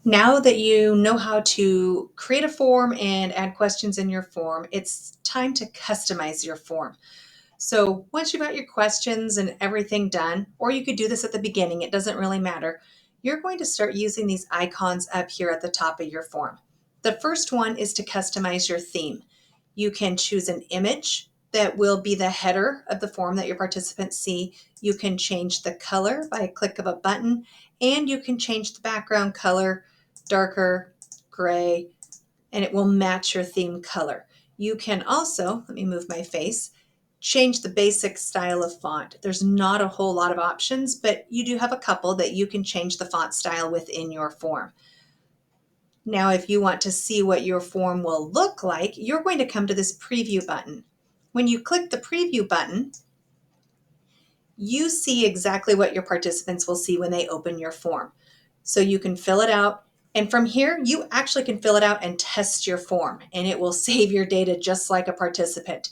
Now that you know how to create a form and add questions in your form, it's time to customize your form. So once you've got your questions and everything done, or you could do this at the beginning, it doesn't really matter, you're going to start using these icons up here at the top of your form. The first one is to customize your theme. You can choose an image that will be the header of the form that your participants see. You can change the color by a click of a button, and you can change the background color, darker, gray, and it will match your theme color. You can also, let me move my face, change the basic style of font. There's not a whole lot of options, but you do have a couple that you can change the font style within your form. Now, if you want to see what your form will look like, you're going to come to this preview button. When you click the preview button, you see exactly what your participants will see when they open your form. So you can fill it out. And from here, you actually can fill it out and test your form, and it will save your data just like a participant.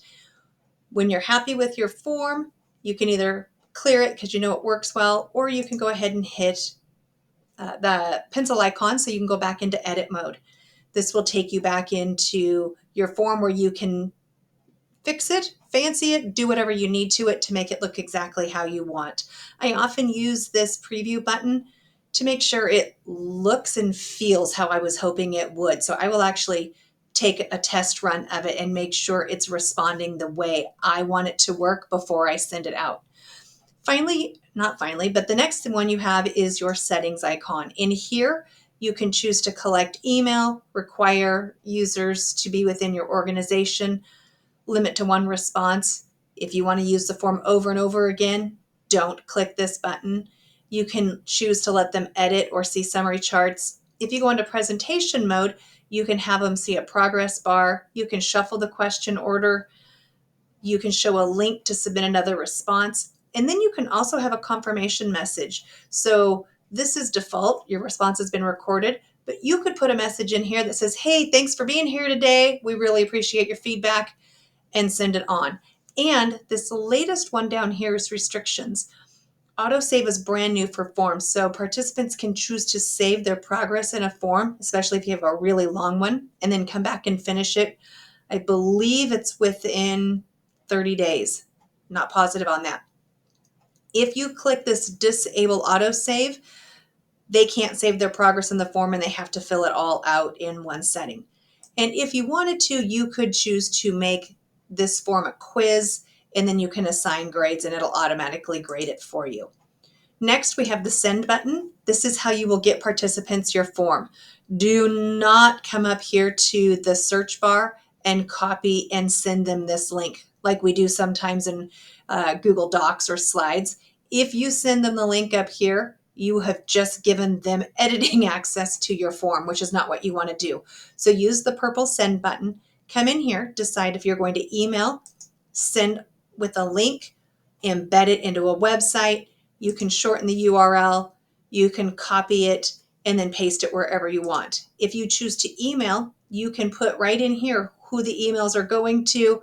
When you're happy with your form, you can either clear it because you know it works well, or you can go ahead and hit the pencil icon so you can go back into edit mode. This will take you back into your form where you can fix it, fancy it, do whatever you need to it to make it look exactly how you want. I often use this preview button to make sure it looks and feels how I was hoping it would. So I will actually take a test run of it and make sure it's responding the way I want it to work before I send it out. Finally, not finally, but the next one you have is your settings icon. In here, you can choose to collect email, require users to be within your organization, limit to one response. If you want to use the form over and over again, don't click this button. You can choose to let them edit or see summary charts. If you go into presentation mode, you can have them see a progress bar. You can shuffle the question order. You can show a link to submit another response. And then you can also have a confirmation message. So this is default. Your response has been recorded, but you could put a message in here that says, hey, thanks for being here today. We really appreciate your feedback, and send it on. And this latest one down here is restrictions. Autosave is brand new for forms, so participants can choose to save their progress in a form, especially if you have a really long one, and then come back and finish it. I believe it's within 30 days. Not positive on that. If you click this disable autosave, they can't save their progress in the form and they have to fill it all out in one setting. And if you wanted to, you could choose to make this form a quiz, and then you can assign grades and it'll automatically grade it for you. Next, we have the send button. This is how you will get participants your form. Do not come up here to the search bar and copy and send them this link like we do sometimes in Google Docs or slides. If you send them the link up here, you have just given them editing access to your form, which is not what you want to do. So use the purple send button, come in here, decide if you're going to email, send with a link, embed it into a website. You can shorten the URL, you can copy it, and then paste it wherever you want. If you choose to email, you can put right in here who the emails are going to.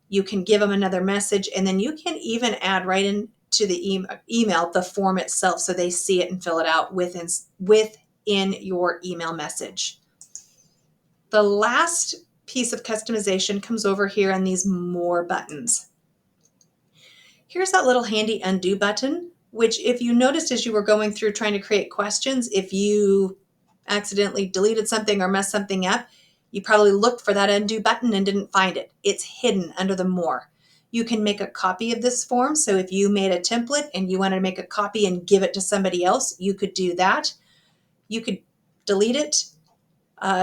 You can give them another message, and then you can even add right into the email the form itself so they see it and fill it out within your email message. The last piece of customization comes over here on these more buttons. Here's that little handy undo button, which if you noticed as you were going through trying to create questions, if you accidentally deleted something or messed something up, you probably looked for that undo button and didn't find it. It's hidden under the more. You can make a copy of this form. So if you made a template and you wanted to make a copy and give it to somebody else, you could do that. You could delete it.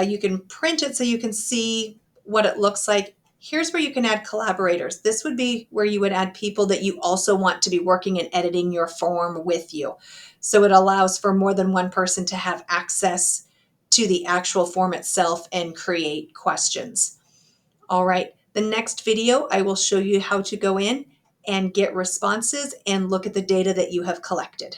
You can print it so you can see what it looks like. Here's where you can add collaborators. This would be where you would add people that you also want to be working and editing your form with you. So it allows for more than one person to have access to the actual form itself and create questions. All right, the next video, I will show you how to go in and get responses and look at the data that you have collected.